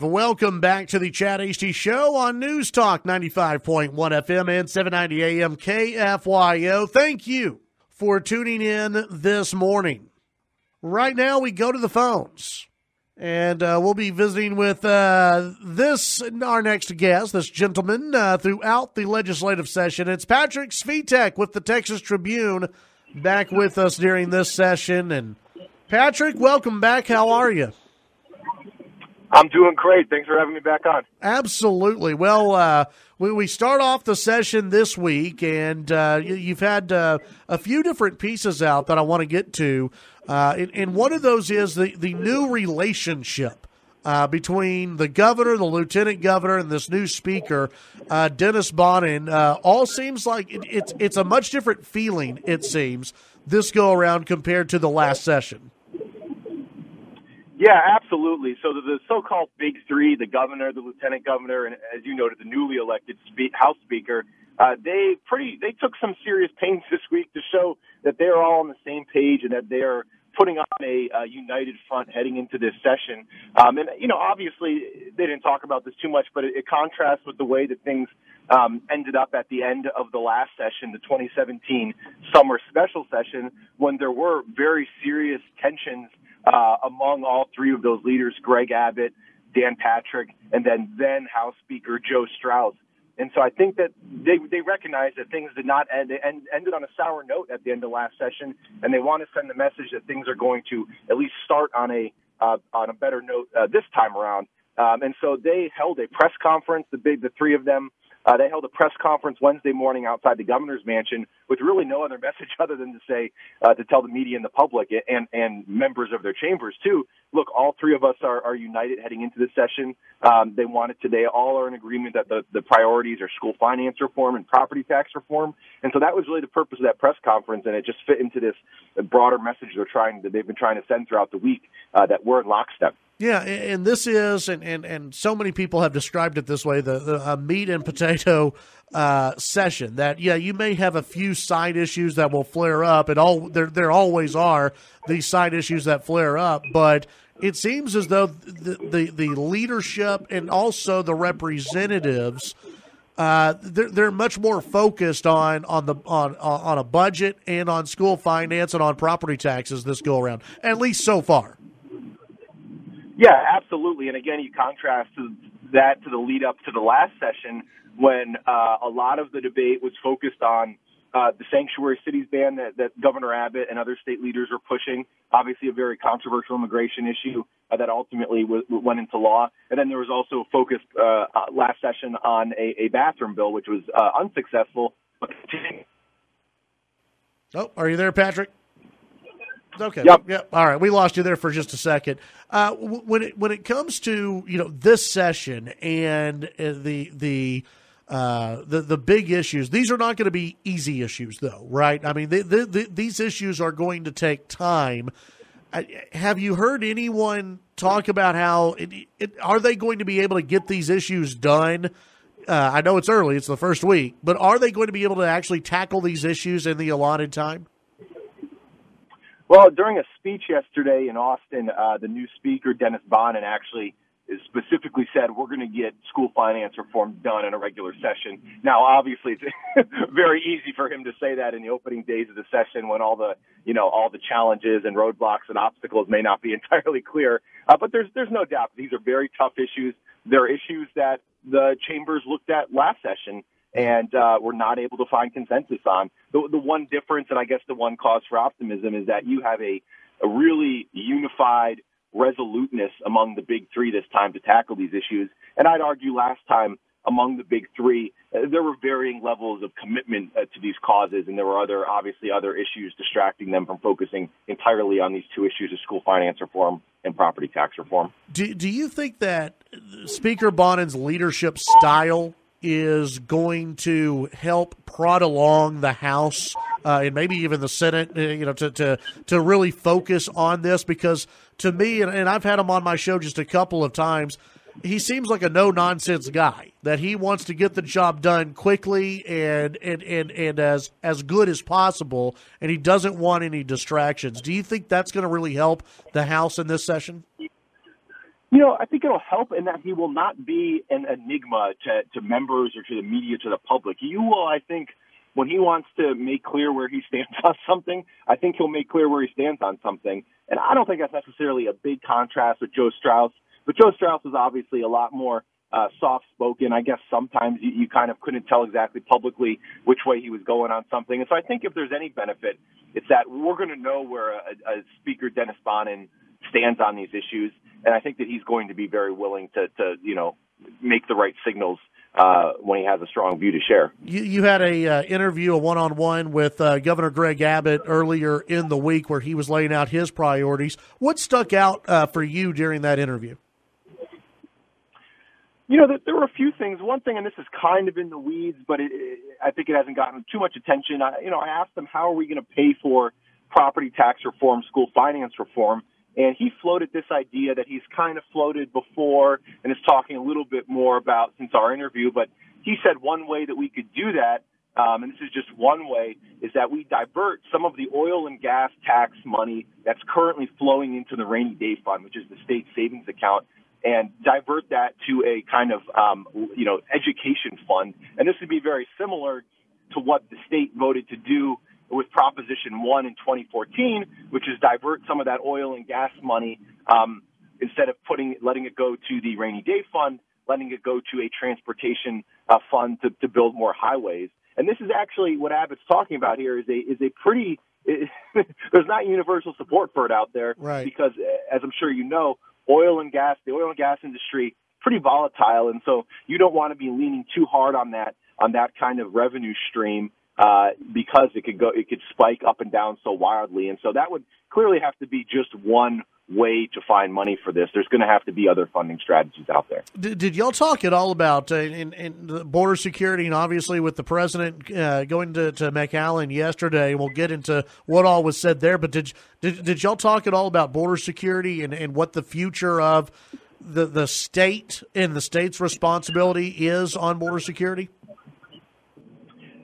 Welcome back to the Chad Hasty Show on News Talk 95.1 FM and 790 AM KFYO. Thank you for tuning in this morning. Right now, we go to the phones, and we'll be visiting with our next guest, this gentleman, throughout the legislative session. It's Patrick Svitek with the Texas Tribune, back with us during this session. And Patrick, welcome back. How are you? I'm doing great. Thanks for having me back on. Absolutely. Well, we start off the session this week, and you've had a few different pieces out that I want to get to. And one of those is the new relationship between the governor, the lieutenant governor, and this new speaker, Dennis Bonnen. All seems like it's a much different feeling, it seems, this go-around compared to the last session. Yeah, absolutely. So the so-called Big Three, the governor, the lieutenant governor, and as you noted, the newly elected House Speaker, they took some serious pains this week to show that they're all on the same page and that they're putting on a united front heading into this session. And, obviously they didn't talk about this too much, but it contrasts with the way that things ended up at the end of the last session, the 2017 summer special session, when there were very serious tensions among all three of those leaders, Greg Abbott, Dan Patrick, and then House Speaker Joe Strauss. And so I think that they recognize that things did not end. They ended on a sour note at the end of last session, and they want to send the message that things are going to at least start on a better note this time around. And so they held a press conference, the three of them. They held a press conference Wednesday morning outside the governor's mansion with really no other message other than to say, to tell the media and the public and members of their chambers too, look, all three of us are united heading into this session. They all are in agreement that the priorities are school finance reform and property tax reform. And so that was really the purpose of that press conference. And it just fit into this broader message they've been trying to send throughout the week, that we're in lockstep. Yeah, and this is, and so many people have described it this way, the meat and potato session, that, you may have a few side issues that will flare up, and there always are these side issues that flare up, but it seems as though the leadership and also the representatives, they're much more focused on a budget and on school finance and on property taxes this go around, at least so far. Yeah, absolutely. And again, you contrast that to the lead up to the last session when a lot of the debate was focused on the sanctuary cities ban that Governor Abbott and other state leaders are pushing, obviously a very controversial immigration issue that ultimately went into law. And then there was also a focus last session on a bathroom bill, which was unsuccessful. Oh, are you there, Patrick? Okay. Yep. All right. We lost you there for just a second. When it comes to this session and the big issues, these are not going to be easy issues, though, right? I mean, these issues are going to take time. Have you heard anyone talk about how are they going to be able to get these issues done? I know it's early; it's the first week, but are they going to be able to actually tackle these issues in the allotted time? Well, during a speech yesterday in Austin, the new speaker, Dennis Bonnen, actually specifically said, we're going to get school finance reform done in a regular session. Now, obviously, it's very easy for him to say that in the opening days of the session when all the challenges and roadblocks and obstacles may not be entirely clear. But there's no doubt these are very tough issues. They're issues that the chambers looked at last session and were not able to find consensus on. The one difference, and I guess the one cause for optimism, is that you have a really unified resoluteness among the big three this time to tackle these issues. And I'd argue last time among the big three, there were varying levels of commitment to these causes, and there were obviously other issues distracting them from focusing entirely on these two issues of school finance reform and property tax reform. Do you think that Speaker Bonnen's leadership style is going to help prod along the House and maybe even the Senate, to really focus on this? Because to me, and I've had him on my show just a couple of times, he seems like a no-nonsense guy, that he wants to get the job done quickly and as good as possible, and he doesn't want any distractions. Do you think that's going to really help the House in this session? I think it'll help in that he will not be an enigma to members or to the media, to the public. You will, I think, when he wants to make clear where he stands on something, I think he'll make clear where he stands on something. And I don't think that's necessarily a big contrast with Joe Strauss. But Joe Strauss is obviously a lot more soft-spoken. I guess sometimes you kind of couldn't tell exactly publicly which way he was going on something. And so I think if there's any benefit, it's that we're going to know where a Speaker Dennis Bonnen stands on these issues. And I think that he's going to be very willing to make the right signals when he has a strong view to share. You had a interview, a one-on-one with Governor Greg Abbott earlier in the week where he was laying out his priorities. What stuck out for you during that interview? There were a few things. One thing, and this is kind of in the weeds, but I think it hasn't gotten too much attention. I asked him, how are we going to pay for property tax reform, school finance reform? And he floated this idea that he's kind of floated before and is talking a little bit more about since our interview. But he said one way that we could do that, and this is just one way, is that we divert some of the oil and gas tax money that's currently flowing into the rainy day fund, which is the state savings account, and divert that to a kind of, education fund. And this would be very similar to what the state voted to do with Proposition 1 in 2014, which is divert some of that oil and gas money, instead of letting it go to the rainy day fund, letting it go to a transportation fund to build more highways. And this is actually what Abbott's talking about here is a pretty, there's not universal support for it out there. Right. Because as I'm sure you know, the oil and gas industry, pretty volatile. And so you don't want to be leaning too hard on that kind of revenue stream, because it could spike up and down so wildly. And so that would clearly have to be just one way to find money for this. There's going to have to be other funding strategies out there. Did y'all talk at all about in the border security, and obviously with the president going to McAllen yesterday, we'll get into what all was said there, but did y'all talk at all about border security and what the future of the state and the state's responsibility is on border security?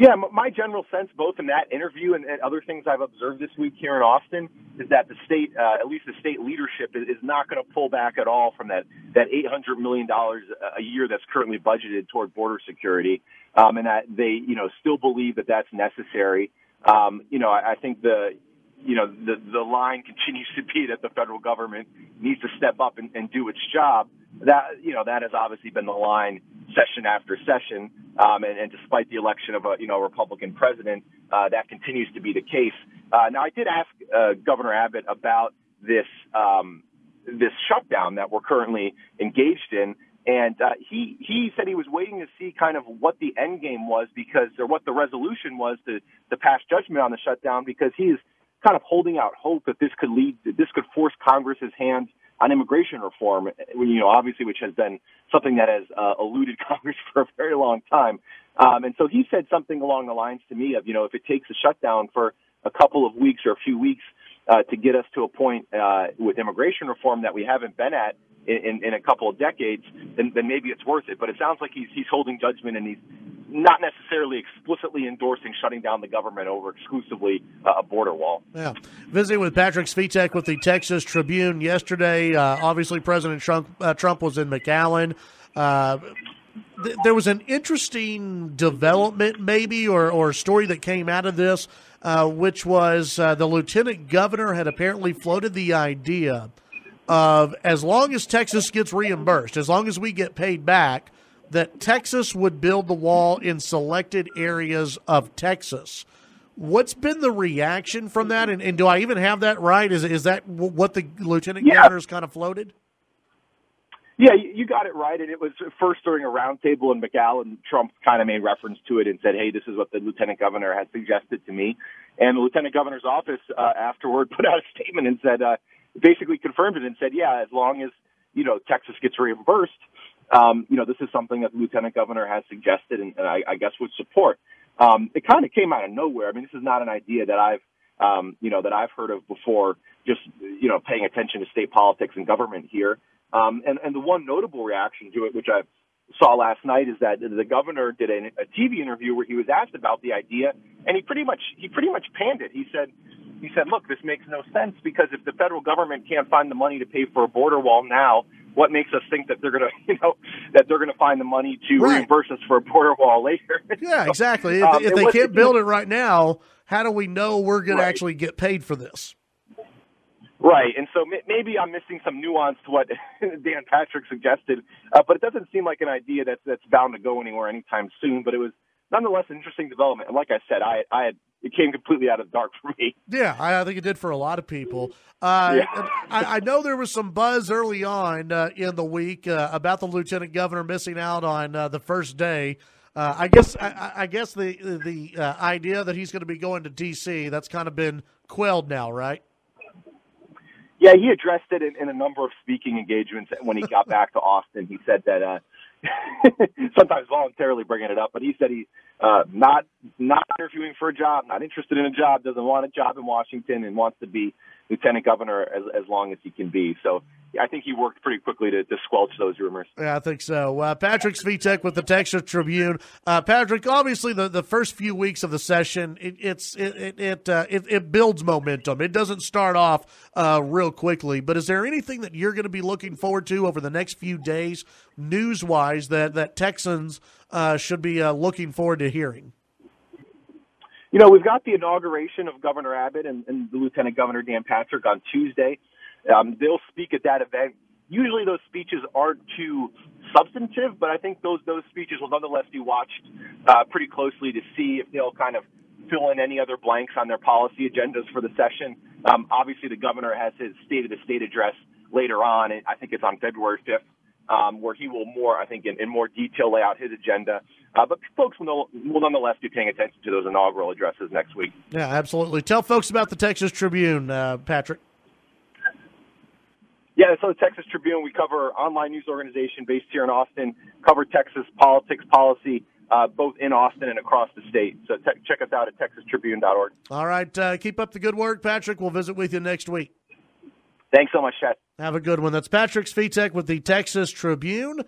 Yeah, my general sense, both in that interview and other things I've observed this week here in Austin, is that the state, at least the state leadership, is not going to pull back at all from that $800 million a year that's currently budgeted toward border security, and that they, still believe that that's necessary. I think the line continues to be that the federal government needs to step up and do its job. That has obviously been the line session after session. And despite the election of a Republican president, that continues to be the case. Now, I did ask Governor Abbott about this shutdown that we're currently engaged in. And he said he was waiting to see kind of what the end game was or what the resolution was to pass judgment on the shutdown, because he's kind of holding out hope that this could force Congress's hand on immigration reform, obviously, which has been something that has eluded Congress for a very long time. And so he said something along the lines to me of, if it takes a shutdown for a couple of weeks or a few weeks to get us to a point with immigration reform that we haven't been at in a couple of decades, then maybe it's worth it. But it sounds like he's holding judgment, and he's not necessarily explicitly endorsing shutting down the government over exclusively a border wall. Yeah. Visiting with Patrick Svitek with the Texas Tribune yesterday. Obviously, President Trump was in McAllen. There was an interesting development maybe or story that came out of this, which was the lieutenant governor had apparently floated the idea of, as long as Texas gets reimbursed, as long as we get paid back, that Texas would build the wall in selected areas of Texas. What's been the reaction from that? And do I even have that right? Is that what the lieutenant governor's kind of floated? Yeah, you got it right. And it was first during a roundtable in McAllen, Trump kind of made reference to it and said, hey, this is what the lieutenant governor has suggested to me. And the lieutenant governor's office afterward put out a statement and said, basically confirmed it and said, yeah, as long as, Texas gets reimbursed, this is something that the lieutenant governor has suggested and I guess would support. It kind of came out of nowhere. I mean, this is not an idea that I've heard of before, just, paying attention to state politics and government here. And the one notable reaction to it, which I saw last night, is that the governor did a TV interview where he was asked about the idea, and he pretty much panned it. He said, look, this makes no sense, because if the federal government can't find the money to pay for a border wall now, what makes us think that they're going to, that they're going to find the money to reimburse us for a border wall later? Yeah, exactly. If they can't build it right now, how do we know we're going to actually get paid for this? Right, and so maybe I'm missing some nuance to what Dan Patrick suggested, but it doesn't seem like an idea that's bound to go anywhere anytime soon. But it was nonetheless an interesting development. And like I said, it came completely out of the dark for me. Yeah, I think it did for a lot of people. I know there was some buzz early on in the week about the lieutenant governor missing out on the first day. I guess the idea that he's going to be going to D.C., that's kind of been quelled now, right? Yeah, he addressed it in a number of speaking engagements when he got back to Austin. He said that sometimes voluntarily bringing it up, but he said he's not interviewing for a job, not interested in a job, doesn't want a job in Washington, and wants to be lieutenant governor as long as he can be. So I think he worked pretty quickly to squelch those rumors. Yeah, I think so. Patrick Svitek with the Texas Tribune. Patrick, obviously the first few weeks of the session, it builds momentum. It doesn't start off real quickly. But is there anything that you're going to be looking forward to over the next few days, news-wise, that Texans should be looking forward to hearing? We've got the inauguration of Governor Abbott and the Lieutenant Governor Dan Patrick on Tuesday. They'll speak at that event. Usually those speeches aren't too substantive, but I think those speeches will nonetheless be watched pretty closely to see if they'll kind of fill in any other blanks on their policy agendas for the session. Obviously, the governor has his State of the State address later on. I think it's on February 5th, where he will in more detail lay out his agenda. But folks will nonetheless be paying attention to those inaugural addresses next week. Yeah, absolutely. Tell folks about the Texas Tribune, Patrick. Yeah, so the Texas Tribune, we cover online news organization based here in Austin, cover Texas politics, policy, both in Austin and across the state. So check us out at texastribune.org. All right. Keep up the good work, Patrick. We'll visit with you next week. Thanks so much, Chad. Have a good one. That's Patrick Svitek with the Texas Tribune.